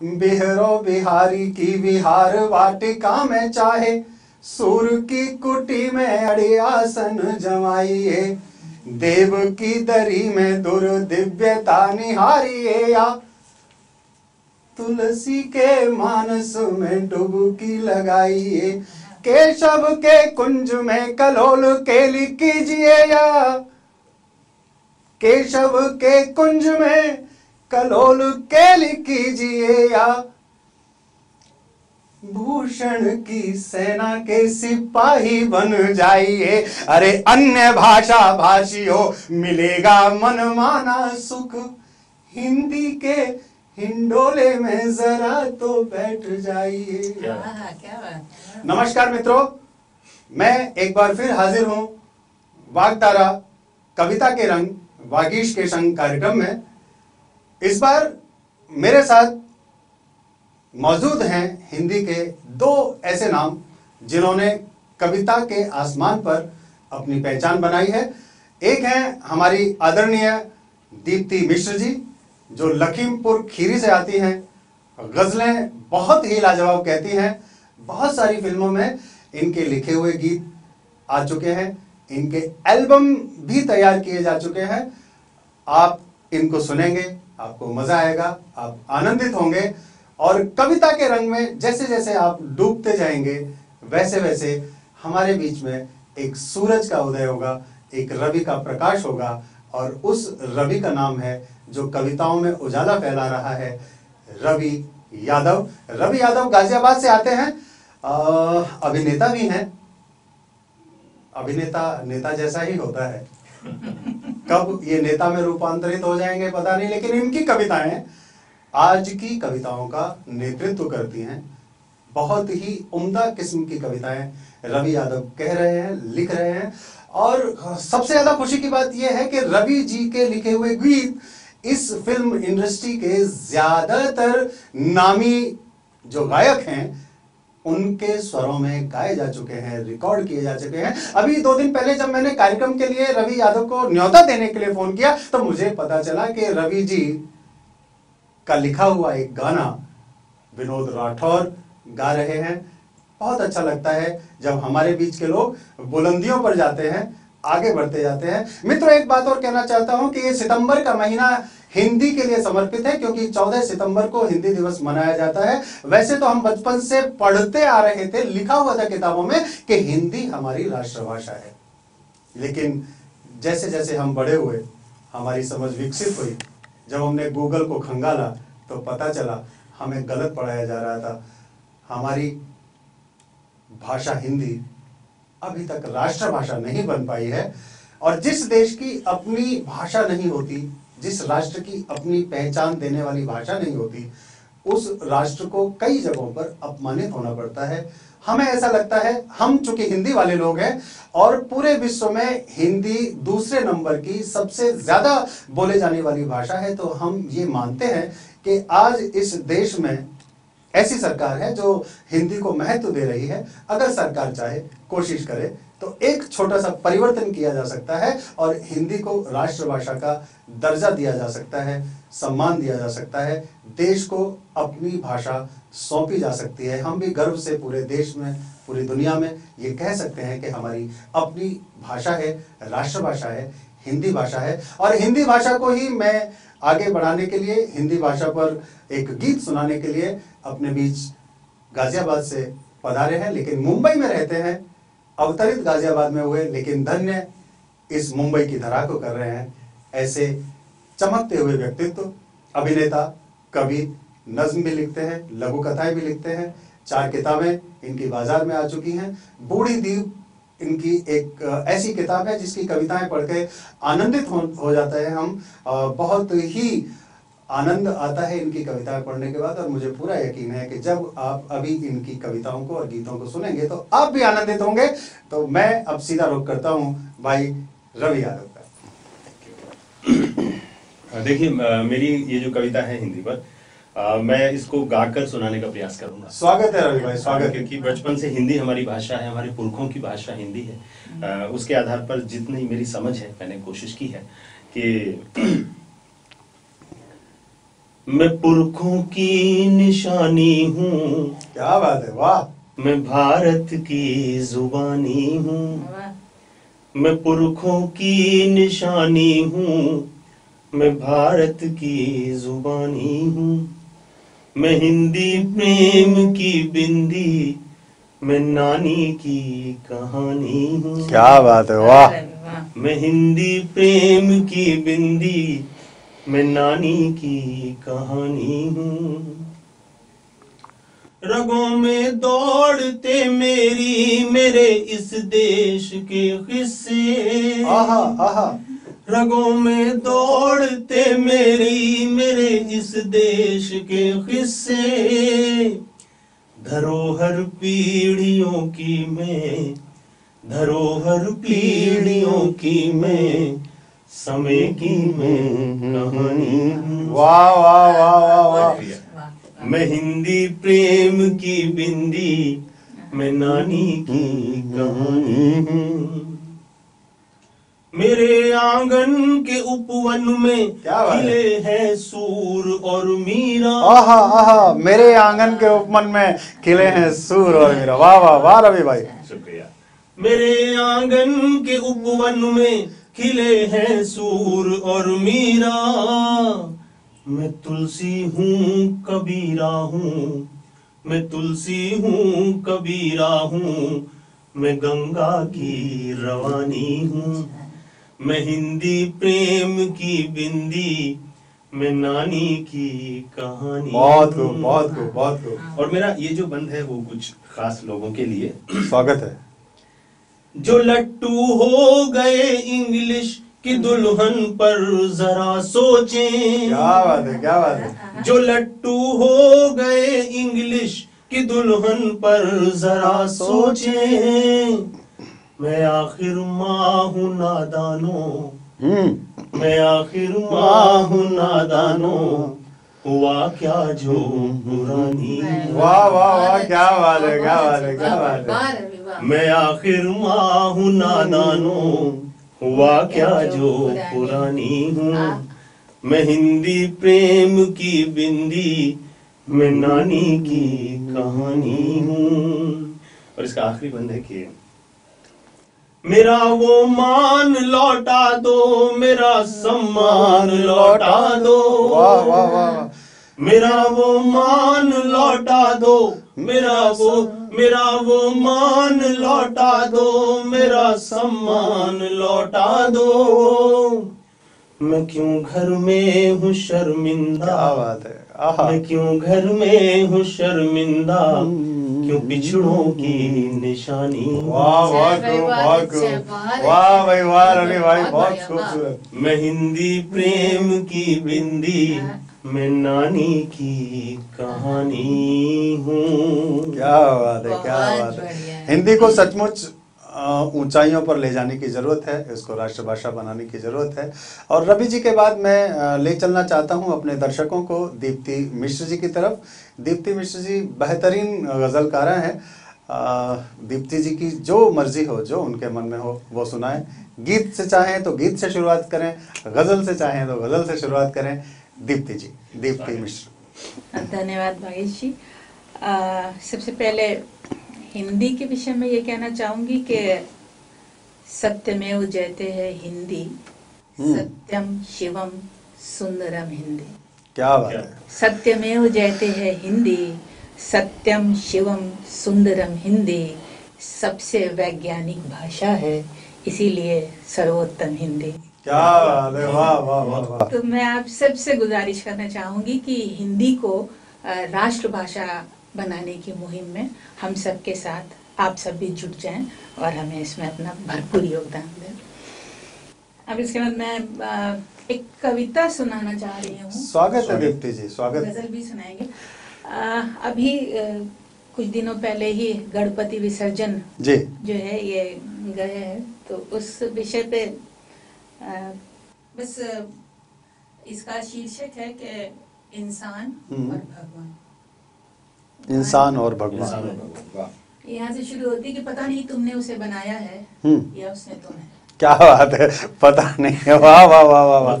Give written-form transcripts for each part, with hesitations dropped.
बिहरो बिहारी की विहार वाटिका में चाहे, सूर की कुटी में अड़े आसन जमाइए, देव की दरी में दुर्दिव्यता निहारिए, या तुलसी के मानस में डुबकी लगाइए, केशव के कुंज में कलोल केली कीजिए, या केशव के कुंज में कलोल केली कीजिए, या भूषण की सेना के सिपाही बन जाइए। अरे अन्य भाषा भाषियों मिलेगा मनमाना सुख, हिंदी के हिंडोले में जरा तो बैठ जाइए। क्या बात। नमस्कार मित्रों, मैं एक बार फिर हाजिर हूं वागधारा कविता के रंग वागीश के संग कार्यक्रम में। इस बार मेरे साथ मौजूद हैं हिंदी के दो ऐसे नाम जिन्होंने कविता के आसमान पर अपनी पहचान बनाई है। एक है हमारी आदरणीय दीप्ति मिश्र जी, जो लखीमपुर खीरी से आती हैं, गजलें बहुत ही लाजवाब कहती हैं, बहुत सारी फिल्मों में इनके लिखे हुए गीत आ चुके हैं, इनके एल्बम भी तैयार किए जा चुके हैं। आप इनको सुनेंगे, आपको मजा आएगा, आप आनंदित होंगे, और कविता के रंग में जैसे जैसे आप डूबते जाएंगे वैसे वैसे हमारे बीच में एक सूरज का उदय होगा, एक रवि का प्रकाश होगा, और उस रवि का नाम है जो कविताओं में उजाला फैला रहा है, रवि यादव। रवि यादव गाजियाबाद से आते हैं, अभिनेता भी हैं। अभिनेता नेता जैसा ही होता है, कब ये नेता में रूपांतरित हो जाएंगे पता नहीं, लेकिन इनकी कविताएं आज की कविताओं का नेतृत्व करती हैं। बहुत ही उम्दा किस्म की कविताएं रवि यादव कह रहे हैं, लिख रहे हैं, और सबसे ज्यादा खुशी की बात यह है कि रवि जी के लिखे हुए गीत इस फिल्म इंडस्ट्री के ज्यादातर नामी जो गायक हैं उनके स्वरों में गाए जा चुके हैं, रिकॉर्ड किए जा चुके हैं। अभी 2 दिन पहले जब मैंने कार्यक्रम के लिए रवि यादव को न्योता देने के लिए फोन किया तो मुझे पता चला कि रवि जी का लिखा हुआ एक गाना विनोद राठौर गा रहे हैं। बहुत अच्छा लगता है जब हमारे बीच के लोग बुलंदियों पर जाते हैं, आगे बढ़ते जाते हैं। मित्रों, एक बात और कहना चाहता हूं कि ये सितंबर का महीना हिंदी के लिए समर्पित है, क्योंकि 14 सितंबर को हिंदी दिवस मनाया जाता है। वैसे तो हम बचपन से पढ़ते आ रहे थे, लिखा हुआ था किताबों में कि हिंदी हमारी राष्ट्रभाषा है, लेकिन जैसे जैसे हम बड़े हुए, हमारी समझ विकसित हुई, जब हमने गूगल को खंगाला तो पता चला हमें गलत पढ़ाया जा रहा था। हमारी भाषा हिंदी अभी तक राष्ट्रभाषा नहीं बन पाई है, और जिस देश की अपनी भाषा नहीं होती, जिस राष्ट्र की अपनी पहचान देने वाली भाषा नहीं होती, उस राष्ट्र को कई जगहों पर अपमानित होना पड़ता है। हमें ऐसा लगता है, हम चूंकि हिंदी वाले लोग हैं और पूरे विश्व में हिंदी दूसरे नंबर की सबसे ज्यादा बोले जाने वाली भाषा है, तो हम ये मानते हैं कि आज इस देश में ऐसी सरकार है जो हिंदी को महत्व दे रही है। अगर सरकार चाहे, कोशिश करे, तो एक छोटा सा परिवर्तन किया जा सकता है और हिंदी को राष्ट्रभाषा का दर्जा दिया जा सकता है, सम्मान दिया जा सकता है, देश को अपनी भाषा सौंपी जा सकती है। हम भी गर्व से पूरे देश में, पूरी दुनिया में ये कह सकते हैं कि हमारी अपनी भाषा है, राष्ट्रभाषा है, हिंदी भाषा है। और हिंदी भाषा को ही मैं आगे बढ़ाने के लिए, हिंदी भाषा पर एक गीत सुनाने के लिए अपने बीच गाजियाबाद से पधारे हैं, लेकिन मुंबई में रहते हैं। अवतरित गाजियाबाद में हुए, लेकिन धन्य इस मुंबई की धरा को कर रहे हैं ऐसे चमकते हुए व्यक्तित्व। अभिनेता, कवि, नज्म भी लिखते हैं, लघु कथाएं भी लिखते हैं। 4 किताबें इनकी बाजार में आ चुकी हैं। बूढ़ी दीप इनकी एक ऐसी किताब है जिसकी कविताएं पढ़ के आनंदित हो जाता है हम। बहुत ही आनंद आता है इनकी कविताएं पढ़ने के बाद, और मुझे पूरा यकीन है कि जब आप अभी इनकी कविताओं को और गीतों को सुनेंगे तो आप भी आनंदित होंगे। तो मैं अब सीधा रुख करता हूं भाई रवि यादव का। देखिए, मेरी ये जो कविता है हिंदी पर, मैं इसको गाकर सुनाने का प्रयास करूंगा। स्वागत है रवि भाई, स्वागत। क्योंकि बचपन से हिंदी हमारी भाषा है, हमारे पुरखों की भाषा हिंदी है। उसके आधार पर जितनी मेरी समझ है, मैंने कोशिश की है कि मैं पुरखों की निशानी हूँ, क्या बात है, वाह। मैं भारत की जुबानी हूँ, वाह, मैं पुरखों की निशानी हूँ, मैं भारत की जुबानी हूँ, मैं हिंदी प्रेम की बिंदी, मैं नानी की कहानी हूँ। क्या बात है, वाह। वाह, मैं हिंदी प्रेम की बिंदी, मैं नानी की कहानी हूँ। रगों में दौड़ते मेरे इस देश के किस्से, आहा आहा, रगों में दौड़ते मेरे इस देश के किस्से, धरोहर पीढ़ियों की मैं, धरोहर पीढ़ियों की मैं, समय की मैं कहानी हूँ। वाह वाह वाह वाह वाह। वाह, मैं हिंदी प्रेम की बिंदी, मैं नानी की कहानी हूँ। मेरे आंगन के उपवन में क्या बात है? खिले हैं सूर और मीरा। आहा आहा, मेरे आंगन के उपवन में खिले हैं सूर और मीरा। वाह वाह वाह रवि भाई। शुक्रिया। मेरे आंगन के उपवन में खिले हैं सूर और मीरा, मैं तुलसी हूँ कबीरा हूँ, मैं तुलसी हूँ कबीरा हूँ, मैं गंगा की रवानी हूँ, मैं हिंदी प्रेम की बिंदी, मैं नानी की कहानी बहुत खूब, हूँ। बहुत खूब, बहुत खूब। और मेरा ये जो बंद है वो कुछ खास लोगों के लिए। स्वागत है। जो लट्टू हो गए इंग्लिश की दुल्हन पर जरा सोचें। क्या बात है, क्या बात है। जो लट्टू हो गए इंग्लिश की दुल्हन पर जरा सोचें। मैं आखिर माँ हूँ नादानो, मैं आखिर माँ हूँ नादानो, हुआ क्या जो पुरानी। वाह वाह वाह, क्या बात है, क्या बात है, क्या बात है। मैं आखिर माँ हूँ नादानो, हुआ क्या जो पुरानी हूँ। मैं हिंदी प्रेम की बिंदी, मैं नानी की कहानी हूँ। और इसका आखिरी बंद है कि मेरा वो मान लौटा दो, मेरा सम्मान लौटा दो। वाह वाह वाह वाह। मेरा वो मान लौटा दो, मेरा वो मान लौटा दो, मेरा सम्मान लौटा दो। मैं क्यों घर में हूँ शर्मिंदा, क्या बात है, आहा। मैं क्यों घर में हूँ शर्मिंदा, क्यों पिछड़ों की निशानी। वाह बहुत खूब, बहुत खूब। वाह भाई वाह रवि भाई, बहुत खूबसूरत। मैं हिंदी प्रेम की बिंदी, मैं नानी की कहानी हूँ। क्या बात है, क्या बात है। हिंदी को सचमुच ऊंचाइयों पर ले जाने की ज़रूरत है, इसको राष्ट्रभाषा बनाने की ज़रूरत है। और रवि जी के बाद मैं ले चलना चाहता हूं अपने दर्शकों को दीप्ति मिश्र जी की तरफ। दीप्ति मिश्र जी बेहतरीन गज़लकारा हैं। दीप्ति जी की जो मर्जी हो, जो उनके मन में हो वो सुनाएं। गीत से चाहें तो गीत से शुरुआत करें, गज़ल से चाहें तो गज़ल से शुरुआत करें। दीप्ति जी, दीप्ति मिश्र। धन्यवाद भागेश जी। सबसे पहले हिंदी के विषय में ये कहना चाहूंगी कि सत्यमेव जयते है हिंदी, सत्यम शिवम सुंदरम हिंदी। क्या बात है। सत्यमेव जयते है हिंदी, सत्यम शिवम सुंदरम हिंदी, सबसे वैज्ञानिक भाषा है, इसीलिए सर्वोत्तम हिंदी। क्या बात है, वाह वाह वाह वाह। तो मैं आप सबसे गुजारिश करना चाहूंगी कि हिंदी को राष्ट्रभाषा बनाने की मुहिम में हम सब के साथ आप सब भी जुट जाएं और हमें इसमें अपना भरपूर योगदान दें। अब इसके बाद मैं एक कविता सुनाना चाह रही हूँ। स्वागत है दीप्ति जी, स्वागत। गजल भी सुनाएंगे। अभी कुछ दिनों पहले ही गणपति विसर्जन जी जो है ये गए हैं, तो उस विषय पे बस इसका शीर्षक है कि इंसान और भगवान। इंसान और भगवान। यहाँ से शुरू होती है कि पता नहीं तुमने उसे बनाया है या उसने तुम्हें। क्या बात है, पता नहीं। वाह वाह वाह वाह वाह।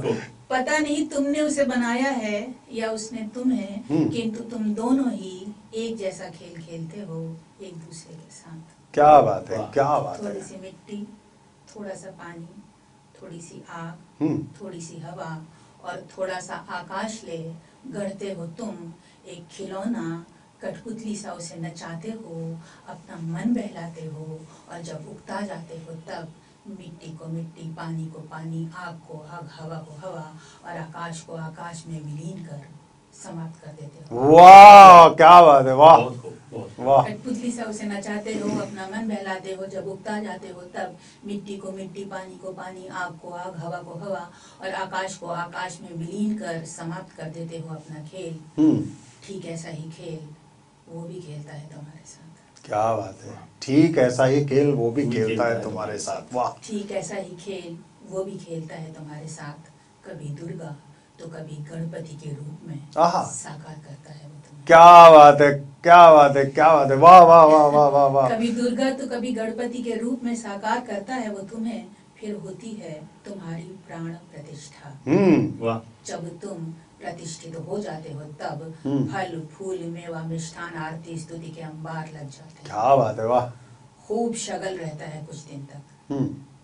पता नहीं तुमने उसे बनाया है या उसने तुम्हें, किंतु तुम दोनों ही एक जैसा खेल खेलते हो एक दूसरे के साथ। क्या बात है, क्या बात थोड़ी है। सी मिट्टी, थोड़ा सा पानी, थोड़ी सी आग, थोड़ी सी हवा और थोड़ा सा आकाश ले गढ़ते हो तुम एक खिलौना, कठपुतली सा उसे नचाते हो, अपना मन बहलाते हो, और जब उगता जाते हो तब मिट्टी को मिट्टी, पानी को पानी, आग को आग, हवा को हवा और आकाश को आकाश में विलीन कर समाप्त कर देते हो। वाह, क्या बात है, वाह वाह। कठपुतली सा उसे नचाते हो, अपना मन बहलाते हो, जब उगता जाते हो तब मिट्टी को मिट्टी, पानी को पानी, आग को आग, हवा को हवा और आकाश को आकाश में विलीन कर समाप्त कर देते हो अपना खेल। ठीक ऐसा ही खेल वो भी खेलता है तुम्हारे साथ। क्या बात है, ठीक ऐसा ही खेल वो भी खेलता है तुम्हारे साथ। वाह, ठीक ऐसा ही खेल वो भी खेलता है तुम्हारे साथ। कभी दुर्गा तो कभी गणपति के रूप में साकार करता है वो तुम्हें। क्या बात है, क्या बात है, क्या बात है, वाह वाह वाह वाह वाह वाह। कभी दुर्गा तो कभी गणपति के रूप में साकार करता है वो तुम्हें। फिर होती है तुम्हारी प्राण प्रतिष्ठा। वाह। जब तुम प्रतिष्ठित हो जाते हो तब फल फूल मेवा मिष्ठान आरती स्तुति के अंबार लग जाते हैं। क्या बात है, वाह। खूब शगल रहता है कुछ दिन तक।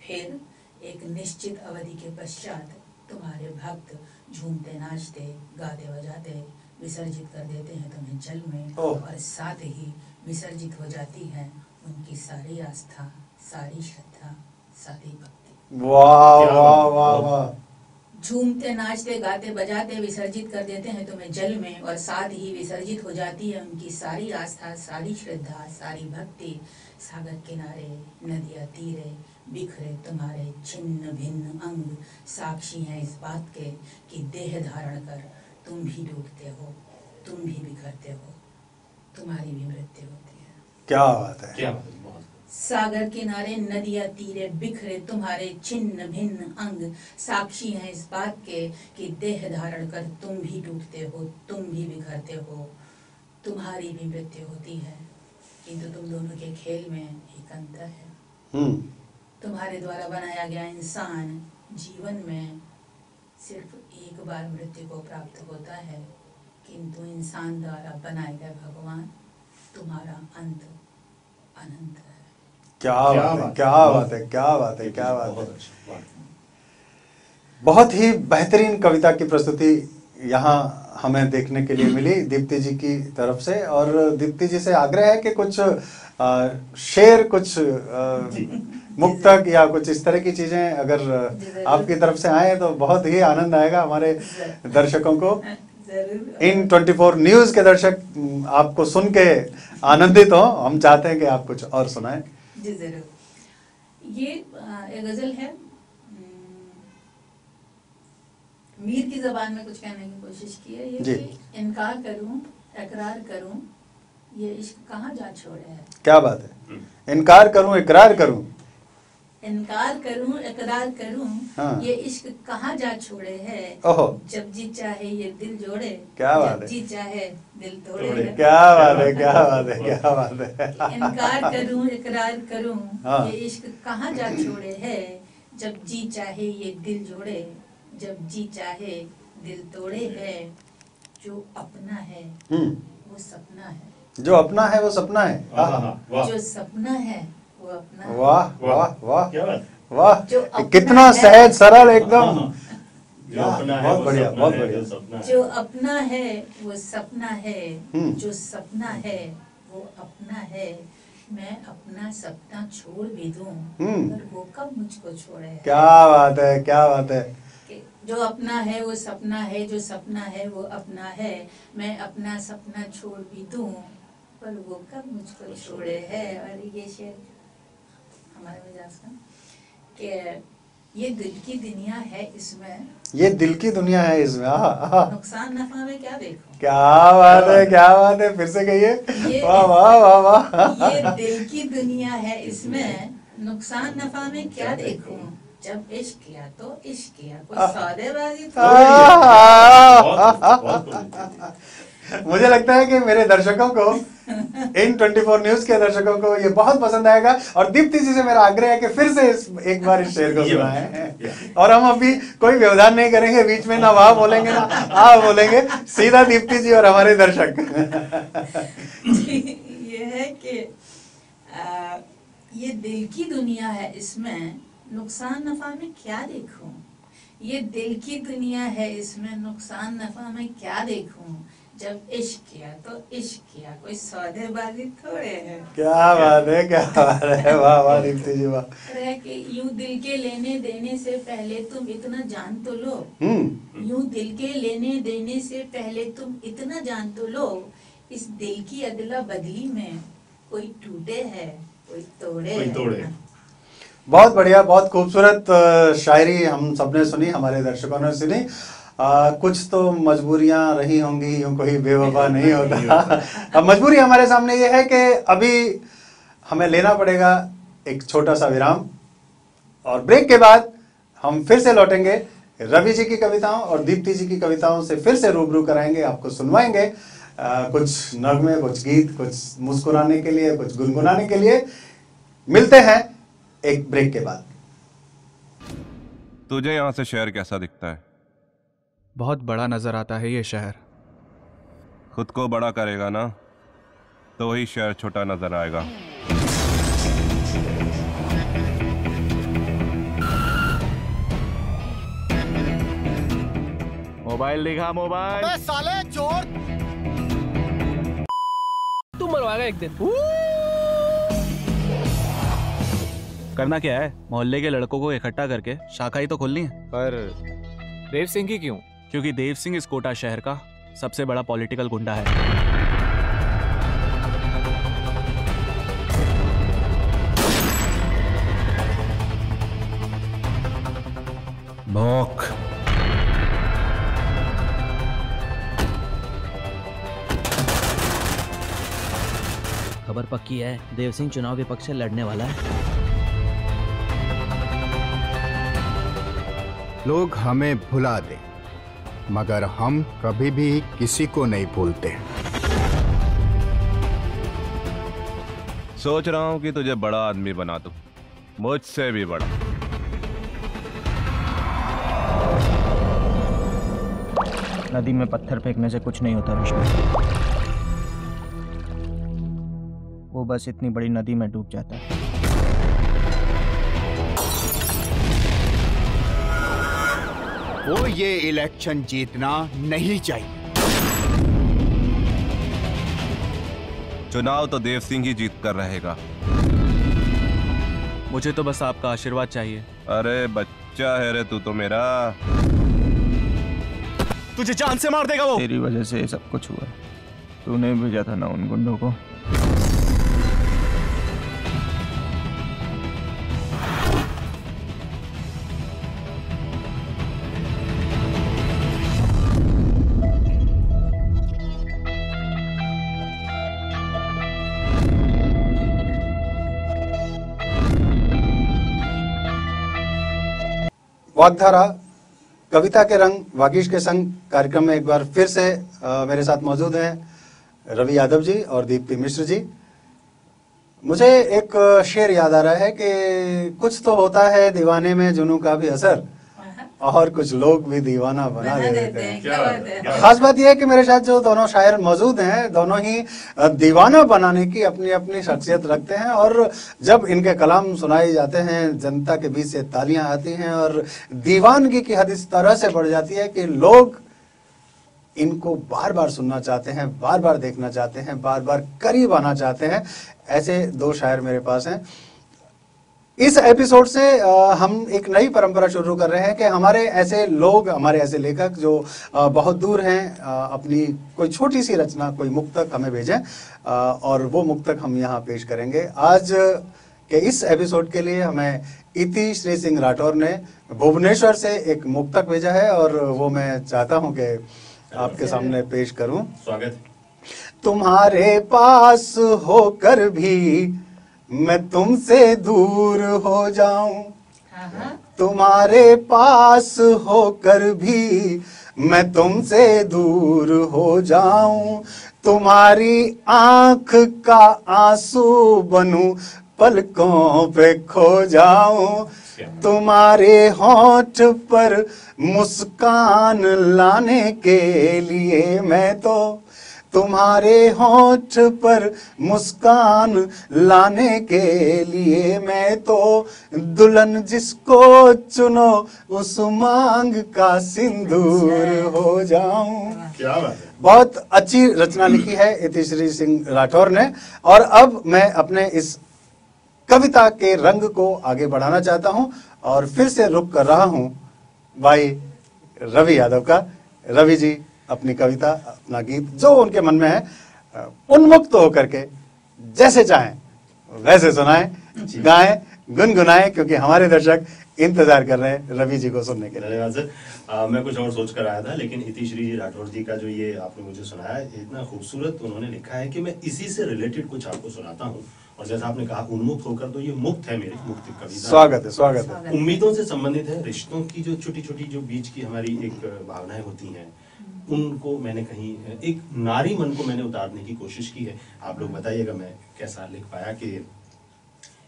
फिर एक निश्चित अवधि के पश्चात तुम्हारे भक्त झूमते नाचते गाते बजाते विसर्जित कर देते हैं तुम्हें जल में, और साथ ही विसर्जित हो जाती है उनकी सारी आस्था, सारी श्रद्धा, सारी भक्ति। वाह वाह वाह वाह। झूमते नाचते गाते बजाते विसर्जित कर देते हैं तुम्हें जल में, और साथ ही विसर्जित हो जाती है उनकी सारी आस्था, सारी श्रद्धा, सारी भक्ति। सागर किनारे नदियां तीरे बिखरे तुम्हारे छिन्न भिन्न अंग साक्षी हैं इस बात के कि देह धारण कर तुम भी डूबते हो, तुम भी बिखरते हो, तुम्हारी भी मृत्यु होती है। क्या बात है, क्या बात है, बहुत। सागर किनारे नदियां तीरे बिखरे तुम्हारे छिन्न भिन्न अंग साक्षी हैं इस बात के कि देह धारण कर तुम भी डूबते हो, तुम भी बिखरते हो, तुम्हारी भी मृत्यु होती है। किंतु तुम दोनों के खेल में एक अंतर है। तुम्हारे द्वारा बनाया गया इंसान जीवन में सिर्फ एक बार मृत्यु को प्राप्त होता है, किंतु इंसान द्वारा बनाए गए भगवान तुम्हारा अंत अनंत है। क्या बात है, क्या बात है, क्या बात है, क्या बात है। बहुत ही बेहतरीन कविता की प्रस्तुति यहाँ हमें देखने के लिए मिली दीप्ति जी की तरफ से, और दीप्ति जी से आग्रह है कि कुछ शेर, कुछ मुक्तक या कुछ इस तरह की चीजें अगर आपकी तरफ से आए तो बहुत ही आनंद आएगा हमारे दर्शकों को। इन 24 न्यूज के दर्शक आपको सुन के आनंदित हो। हम चाहते हैं कि आप कुछ और सुनाएं। जी जरूर। ये एक गजल है, मीर की जबान में कुछ कहने की कोशिश की है। ये कि इनकार करूं इकरार करूं ये इश्क कहाँ जा छोड़े है। क्या बात है, इनकार करूं इकरार करूं, इनकार करूं इकरार करूं, हाँ। ये इश्क कहाँ जा छोड़े है। जब जी चाहे ये दिल जोड़े, क्या बात है, जब जी चाहे दिल तोड़े। क्या बात है, क्या बात है, क्या बात है। इनकार करूं इकरार करूं, हाँ। ये इश्क कहाँ जा छोड़े है। जब जी चाहे ये दिल जोड़े, जब जी चाहे दिल तोड़े है। जो अपना है वो सपना है, जो अपना है वो सपना है। जो सपना है वो अपना। वाह वाह वाह वाह, जो कितना सहज सरल एकदम। बहुत बढ़िया, बहुत बढ़िया। जो अपना है वो सपना है, जो सपना है वो अपना है। मैं अपना सपना छोड़ भी दूं पर वो कब मुझको छोड़े है। क्या बात है, क्या बात है। जो अपना है वो सपना है, जो सपना है वो अपना है। मैं अपना सपना छोड़ भी दूं पर वो कब मुझको छोड़े है। और ये शेर हमारे मिजाज का कि ये दिल की दुनिया है इसमें, ये दिल की दुनिया है इसमें। नुकसान नफा में क्या देखो। क्या बात है, क्या बात है, फिर से कहिए। वाह वाह वाह वाह। ये दिल की दुनिया है इसमें, नुकसान नफा में क्या देखूं। जब इश्क किया तो इश्क किया, कोई सौदेबाजी मुझे लगता है कि मेरे दर्शकों को इन 24 न्यूज के दर्शकों को ये बहुत पसंद आएगा। और दीप्ति जी से मेरा आग्रह है कि फिर से एक बार इस शेर को सुनाएं। और हम अभी कोई व्यवधान नहीं करेंगे, बीच में ना वाह बोलेंगे ना आ बोलेंगे, सीधा दीप्ति जी और हमारे दर्शक। ये है कि ये दिल की दुनिया है, इसमें नुकसान नफा में क्या देखूं। ये दिल की दुनिया है, इसमें नुकसान नफा में क्या देखूं। जब इश्क किया तो इश्क किया, कोई सौदेबाजी थोड़े है। क्या बात है, क्या बात है, वाह वाह दीप्ति जी वाह। रह के यूं दिल के लेने देने से पहले तुम इतना जान तो लो। यूं दिल के लेने देने से पहले तुम इतना जान तो लो। इस दिल की अदला बदली में कोई टूटे है, कोई तोड़े है। बहुत बढ़िया, बहुत खूबसूरत शायरी हम सबने सुनी, हमारे दर्शकों ने सुनी। कुछ तो मजबूरियां रही होंगी, यूं कोई बेवफा नहीं होता। अब मजबूरी हमारे सामने ये है कि अभी हमें लेना पड़ेगा एक छोटा सा विराम, और ब्रेक के बाद हम फिर से लौटेंगे। रवि जी की कविताओं और दीप्ति जी की कविताओं से फिर से रूबरू कराएंगे, आपको सुनवाएंगे कुछ नगमे, कुछ गीत, कुछ मुस्कुराने के लिए, कुछ गुनगुनाने के लिए। मिलते हैं एक ब्रेक के बाद। तुझे यहाँ से शहर कैसा दिखता है? बहुत बड़ा नजर आता है ये शहर। खुद को बड़ा करेगा ना तो वही शहर छोटा नजर आएगा। मोबाइल दिखा, मोबाइल। अबे साले चोर, तू मरवाएगा एक दिन। करना क्या है? मोहल्ले के लड़कों को इकट्ठा करके शाखा ही तो खोलनी है। पर देव सिंह की क्यों? क्योंकि देव सिंह इस कोटा शहर का सबसे बड़ा पॉलिटिकल गुंडा है। भौंक। खबर पक्की है, देव सिंह चुनाव विपक्ष से लड़ने वाला है। लोग हमें भुला दे मगर हम कभी भी किसी को नहीं भूलते। सोच रहा हूँ कि तुझे बड़ा आदमी बना दूं, मुझसे भी बड़ा। नदी में पत्थर फेंकने से कुछ नहीं होता विष्णु, वो बस इतनी बड़ी नदी में डूब जाता है। वो ये इलेक्शन जीतना नहीं चाहिए। चुनाव तो देव सिंह ही जीत कर रहेगा। मुझे तो बस आपका आशीर्वाद चाहिए। अरे बच्चा है रे तू तो मेरा। तुझे जान से मार देगा वो। तेरी वजह से ये सब कुछ हुआ। तूने भेजा था ना उन गुंडों को। वाग्धारा कविता के रंग वागीश के संग कार्यक्रम में एक बार फिर से मेरे साथ मौजूद हैं रवि यादव जी और दीप्ति मिश्र जी। मुझे एक शेर याद आ रहा है कि कुछ तो होता है दीवाने में जुनून का भी असर, और कुछ लोग भी दीवाना बना देते हैं। खास बात यह है कि मेरे साथ जो दोनों शायर मौजूद हैं, दोनों ही दीवाना बनाने की अपनी अपनी शख्सियत रखते हैं, और जब इनके कलाम सुनाए जाते हैं जनता के बीच से तालियां आती हैं और दीवानगी की हद इस तरह से बढ़ जाती है कि लोग इनको बार बार सुनना चाहते हैं, बार बार देखना चाहते हैं, बार बार करीब आना चाहते हैं। ऐसे दो शायर मेरे पास हैं। इस एपिसोड से हम एक नई परंपरा शुरू कर रहे हैं कि हमारे ऐसे लोग, हमारे ऐसे लेखक जो बहुत दूर हैं, अपनी कोई छोटी सी रचना, कोई मुक्तक हमें भेजें और वो मुक्तक हम यहाँ पेश करेंगे। आज के इस एपिसोड के लिए हमें इति श्री सिंह राठौर ने भुवनेश्वर से एक मुक्तक भेजा है और वो मैं चाहता हूँ कि आपके सामने पेश करूँ। स्वागत। तुम्हारे पास होकर भी मैं तुमसे दूर हो जाऊं, तुम्हारे पास होकर भी मैं तुमसे दूर हो जाऊं, तुम्हारी आंख का आंसू बनूं, पलकों पे खो जाऊं, तुम्हारे होठ पर मुस्कान लाने के लिए मैं तो, तुम्हारे होठ पर मुस्कान लाने के लिए मैं तो दुल्हन जिसको चुनो उस मांग का सिंदूर हो जाऊं। क्या बात है। बहुत अच्छी रचना लिखी है इतिश्री सिंह राठौर ने। और अब मैं अपने इस कविता के रंग को आगे बढ़ाना चाहता हूं और फिर से रुक कर रहा हूं भाई रवि यादव का। रवि जी अपनी कविता, अपना गीत जो उनके मन में है उन्मुक्त होकर के जैसे चाहें वैसे सुनाएं, गाएं, गुनगुनाएं, क्योंकि हमारे दर्शक इंतजार कर रहे हैं रवि जी को सुनने के लिए। धन्यवाद सर। मैं कुछ और सोच कर आया था, लेकिन इतिश्री जी राठौर जी का जो ये आपने मुझे सुनाया इतना खूबसूरत उन्होंने लिखा है कि मैं इसी से रिलेटेड कुछ आपको सुनाता हूँ। और जैसा आपने कहा उन्मुक्त होकर, तो ये मुक्त है, मेरी मुक्त कविता। स्वागत है, स्वागत है। उम्मीदों से संबंधित है, रिश्तों की जो छोटी छोटी जो बीच की हमारी एक भावनाएं होती हैं, उनको मैंने कहीं एक नारी मन को मैंने उतारने की कोशिश की है। आप लोग बताइएगा मैं कैसा लिख पाया कि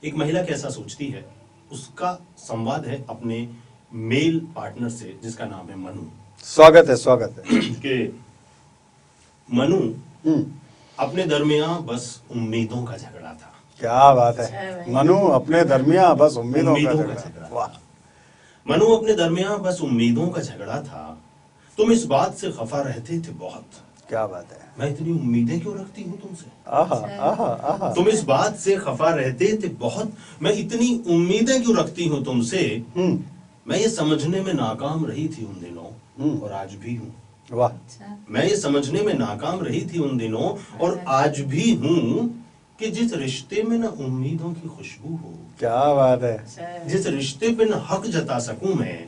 एक महिला कैसा सोचती है। उसका संवाद है अपने मेल पार्टनर से जिसका नाम है मनु। स्वागत है, स्वागत है। कि मनु अपने दरमियां बस उम्मीदों का झगड़ा था। क्या बात है। मनु अपने दरमियां बस उम्मीदों का झगड़ा। वाह। मनु अपने दरमियां बस उम्मीदों का झगड़ा था। तुम इस बात से खफा रहते थे बहुत। क्या बात है। मैं इतनी उम्मीदें क्यों रखती हूँ तुमसे। आहा, आहा, आहा। तुम इस बात से खफा रहते थे बहुत। मैं इतनी उम्मीदें क्यों रखती हूँ तुमसे। मैं ये समझने में नाकाम रही थी उन दिनों और आज भी हूँ। वाह। मैं ये समझने में नाकाम रही थी उन दिनों और आज भी हूँ कि जिस रिश्ते में न उम्मीदों की खुशबू हो। क्या बात है। जिस रिश्ते पे न हक जता सकूं मैं,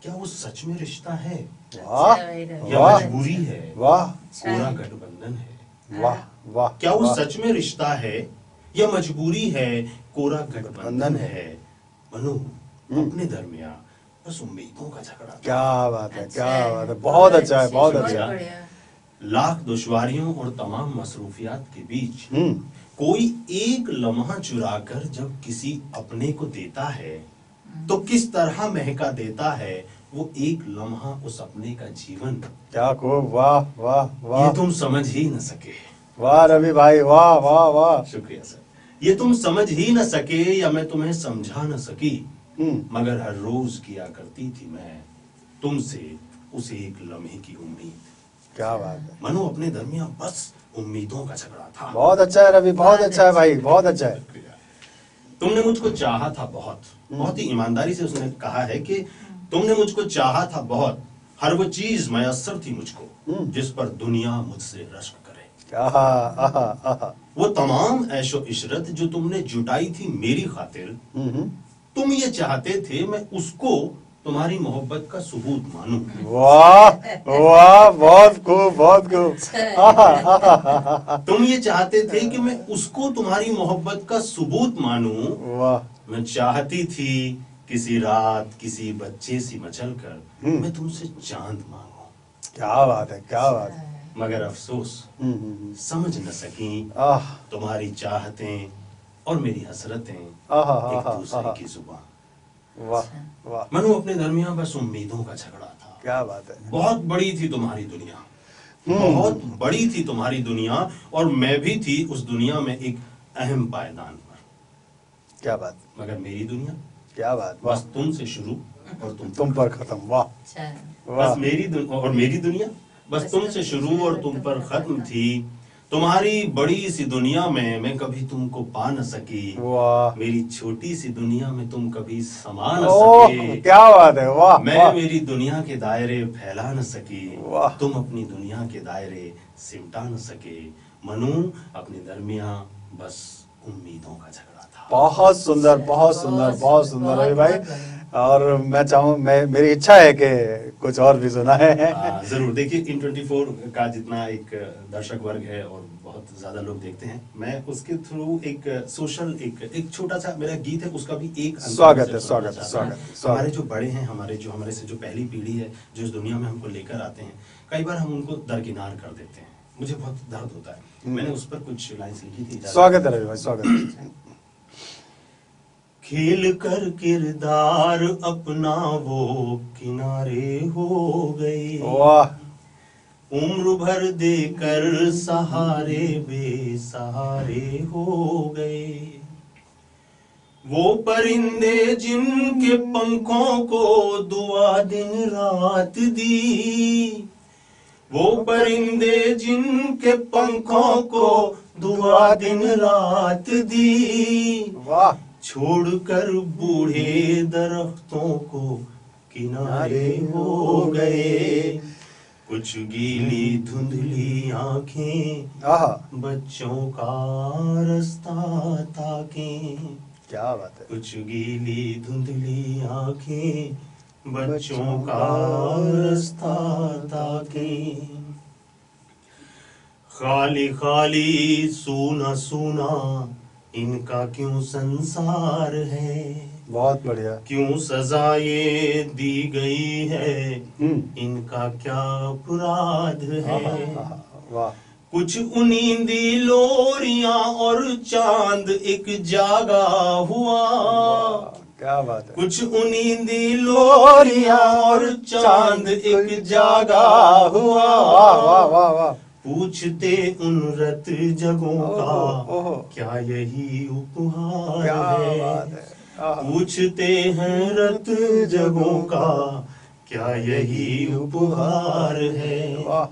क्या वो सच में रिश्ता है वाह, या वाह, मजबूरी है, वाह, पूरा गठबंधन है। वाह, वाह। क्या वो वाह। सच में रिश्ता है या मजबूरी है, कोरा गठबंधन है। मनु अपने दरमियां बस उम्मीदों का झगड़ा था। क्या बात है, क्या बात है। बहुत अच्छा है, बहुत अच्छा है। लाख दुश्वारियों और तमाम मसरूफियात के बीच कोई एक लम्हा चुरा कर जब किसी अपने को देता है तो किस तरह महका देता है वो एक लम्हा उस अपने का जीवन। क्या खूब। वाह, वाह, वाह। ये तुम समझ ही न सके। वाह रवि भाई, वाह, वाह, वाह। शुक्रिया सर। ये तुम समझ ही न सके या मैं तुम्हें समझा न सकी, मगर हर रोज किया करती थी मैं तुमसे उस एक लम्हे की उम्मीद। क्या बात है। मनु अपने दरमियां बस उम्मीदों का झगड़ा था। बहुत अच्छा है रवि, बहुत अच्छा है भाई, बहुत अच्छा है। तुमने मुझको चाहा था बहुत। बहुत ही ईमानदारी से उसने कहा है कि तुमने मुझको चाहा था बहुत। हर वो चीज मयस्सर थी मुझको जिस पर दुनिया मुझसे रश्क करे। आहा, आहा, आहा। वो तमाम ऐशो इशरत जो तुमने जुटाई थी मेरी खातिर, तुम ये चाहते थे मैं उसको तुम्हारी मोहब्बत का सबूत मानूं। वाह, वाह, बहुत खूब, बहुत खूब। आहा, आहा, आहा। तुम ये चाहते थे कि मैं उसको तुम्हारी मोहब्बत का सबूत मानूं। वाह। मैं चाहती थी किसी रात किसी बच्चे सी मचल कर मैं तुमसे चांद मांगूं। क्या बात है, क्या बात है। मगर अफसोस समझ न सकी तुम्हारी चाहतें और मेरी हसरतें एक दूसरे की जुबान। वाह, वाह। मनु अपने दरमियां बस उम्मीदों का झगड़ा था। क्या बात है। बहुत बड़ी थी तुम्हारी दुनिया, बहुत बड़ी थी तुम्हारी दुनिया और मैं भी थी उस दुनिया में एक अहम पायदान पर। क्या बात। मगर मेरी दुनिया, क्या बात। बस तुमसे शुरू और तुम पर खत्म। वाह, बस मेरी दुनिया बस तुमसे शुरू और तुम पर खत्म थी। तुम्हारी बड़ी सी दुनिया में मैं कभी तुमको पा न सकी। वाह। मेरी छोटी सी दुनिया में तुम कभी समा न सके। क्या बात है। वाह। मैं मेरी दुनिया के दायरे फैला न सकी। वाह। तुम अपनी दुनिया के दायरे सिमटा न सके। मनु अपने दरमियां बस उम्मीदों का झगड़ा था। बहुत सुंदर, बहुत सुंदर, बहुत सुंदर रवि भाई। और मैं चाहूँ, मेरी इच्छा है कि कुछ और भी सुना है। जरूर। देखिए इन 24 का जितना एक दर्शक वर्ग है और बहुत ज्यादा लोग देखते हैं, मैं उसके थ्रू एक सोशल एक छोटा सा मेरा गीत है, उसका भी एक स्वागत है, स्वागत है, स्वागत है। हमारे जो बड़े हैं, हमारे से जो पहली पीढ़ी है जो इस दुनिया में हमको लेकर आते हैं, कई बार हम उनको दरकिनार कर देते हैं। मुझे बहुत दर्द होता है। मैंने उस पर कुछ लाइन्स लिखी थी। स्वागत है रवि भाई, स्वागत है। खेल कर किरदार अपना वो किनारे हो गए, वाह, उम्र भर देकर सहारे बेसहारे हो गए। वो परिंदे जिनके पंखों को दुआ दिन रात दी, वो परिंदे जिनके पंखों को दुआ दिन रात दी, वाह, छोड़कर बूढ़े दरख्तों को किनारे हो गए। कुछ गीली धुंधली आंखें आहा, बच्चों का रास्ता ताकें, क्या बात है। कुछ गीली धुंधली आंखें बच्चों का रास्ता ताकें। खाली खाली सूना सूना इनका क्यों संसार है, बहुत बढ़िया। क्यों सजा ये दी गई है, इनका क्या अपराध है। वाह, कुछ उनींदी लोरियां और चांद एक जागा हुआ, क्या बात है। कुछ उनींदी लोरियां और चांद एक जागा हुआ। वाह वाह वाह वाह। पूछते उन रत जगों का ओहो, क्या यही उपहार क्या है, बात है। आहा, पूछते हैं रत जगों का क्या यही उपहार है। वाह,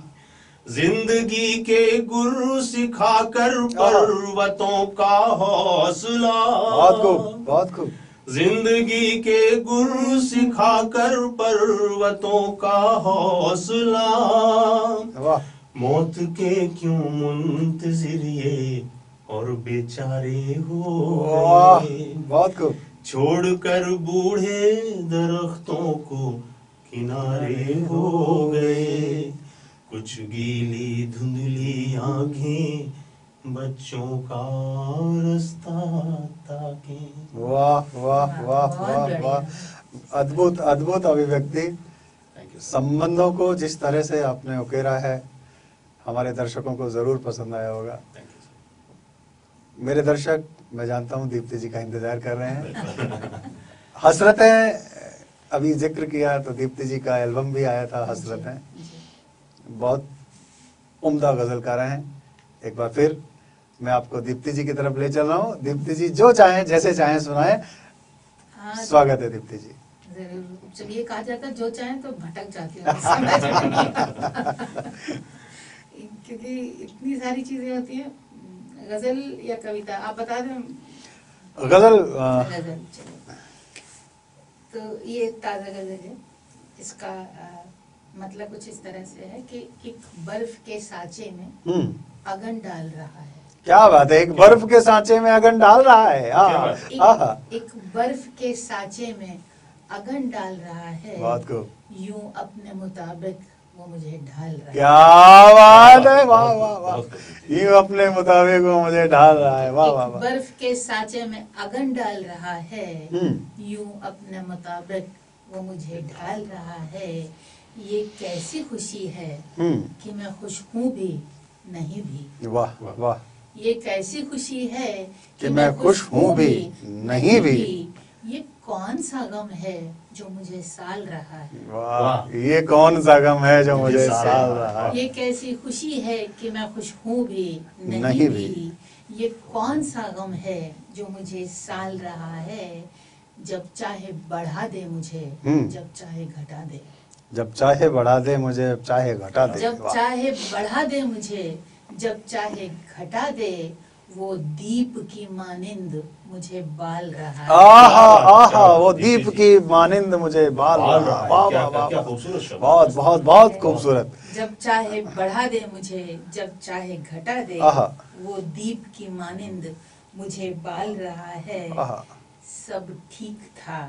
जिंदगी के गुरु सिखाकर पर्वतों का हौसला, बहुत खूब, बहुत खूब। जिंदगी के गुरु सिखाकर पर्वतों का हौसला। वाह, मौत के क्यों मुंतजिर ये और बेचारे हो वाह, गए, बहुत खूब। छोड़कर बूढ़े दरख्तों को किनारे हो गए। कुछ गीली धुंधली आंखें बच्चों का रास्ता ताकें। वाह वाह वाह वाह वाह, अद्भुत अद्भुत अभिव्यक्ति। संबंधों को जिस तरह से आपने उकेरा है, हमारे दर्शकों को जरूर पसंद आया होगा। मेरे दर्शक, मैं जानता हूँ दीप्ति जी का इंतजार कर रहे हैं। हसरतें, अभी जिक्र किया तो दीप्ति जी का एल्बम भी आया था, हसरतें। बहुत उम्दा गजलकार हैं। एक बार फिर मैं आपको दीप्ति जी की तरफ ले चल रहा हूँ। दीप्ति जी जो चाहें, जैसे चाहें सुनाएं। स्वागत है दीप्ति जी। जरूर। जब ये कहा जाता है जो चाहे तो भटक जाती हूँ समझ नहीं आता। क्योंकि इतनी सारी चीजें होती हैं। गजल या कविता आप बता दें। गजल गजल, चलो। तो ये ताजा गजल है। इसका मतलब कुछ इस तरह से है कि एक बर्फ के सांचे में अगन डाल रहा है। क्या बात है, एक बर्फ के सांचे में अगन डाल रहा है। एक बर्फ के सांचे में अगन डाल रहा है, बात को यूं अपने मुताबिक वो मुझे ढाल रहा है। क्या बात है, वाह वाह वाह। यूं अपने मुताबिक वो मुझे ढाल रहा है, वाह वाह वाह। बर्फ के सांचे में अगन डाल रहा है, यूं अपने मुताबिक वो मुझे ढाल रहा है। ये कैसी खुशी है कि मैं खुश हूँ भी नहीं भी। वाह वाह। ये कैसी खुशी है कि मैं खुश हूँ भी नहीं भी। ये कौन सा गम है जो मुझे साल रहा है। वाह, ये कौन सा गम है जो मुझे साल रहा है। ये कैसी खुशी है कि मैं खुश हूँ भी नहीं भी। ये कौन सा गम है जो मुझे साल रहा है। जब चाहे बढ़ा दे मुझे, जब चाहे घटा दे। जब चाहे बढ़ा दे मुझे, जब चाहे घटा दे। जब चाहे बढ़ा दे मुझे, जब चाहे घटा दे। वो दीप की मानिंद मुझे बाल रहा है। आहा आहा, वो दीप की मानिंद मुझे बाल रहा है। वाह वाह वाह, बहुत बहुत बहुत खूबसूरत। जब चाहे बढ़ा दे मुझे, जब चाहे घटा दे। वो दीप की मानिंद मुझे बाल रहा है। सब ठीक था,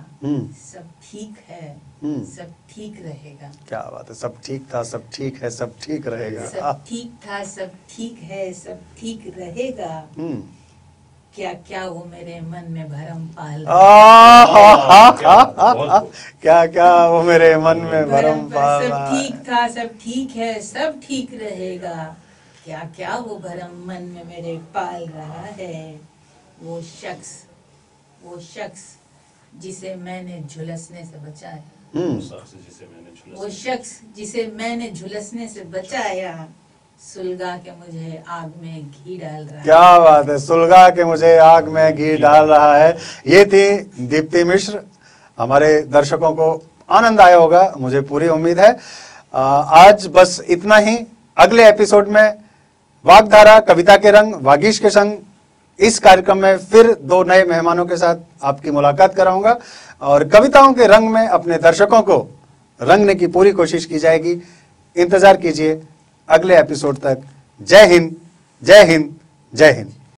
सब ठीक है, सब ठीक रहेगा। क्या बात है, सब ठीक था, सब ठीक है, सब ठीक रहेगा। सब ठीक था, सब ठीक है, सब ठीक रहेगा। क्या क्या वो मेरे मन में भरम पाल। क्या क्या वो मेरे मन में भरम पाल। सब ठीक था, सब ठीक है, सब ठीक रहेगा। क्या क्या वो भरम मन में मेरे पाल रहा है। वो शख्स जिसे मैंने झुलसने से बचाया, वो शख्स जिसे मैंने झुलसने से बचाया, सुलगा के मुझे आग में घी डाल रहा है। क्या बात है, सुलगा के मुझे आग में घी डाल रहा है। ये थी दीप्ति मिश्र। हमारे दर्शकों को आनंद आया होगा, मुझे पूरी उम्मीद है। आज बस इतना ही। अगले एपिसोड में वागधारा कविता के रंग वागीश के संग इस कार्यक्रम में फिर 2 नए मेहमानों के साथ आपकी मुलाकात कराऊंगा और कविताओं के रंग में अपने दर्शकों को रंगने की पूरी कोशिश की जाएगी। इंतजार कीजिए अगले एपिसोड तक। जय हिंद, जय हिंद, जय हिंद।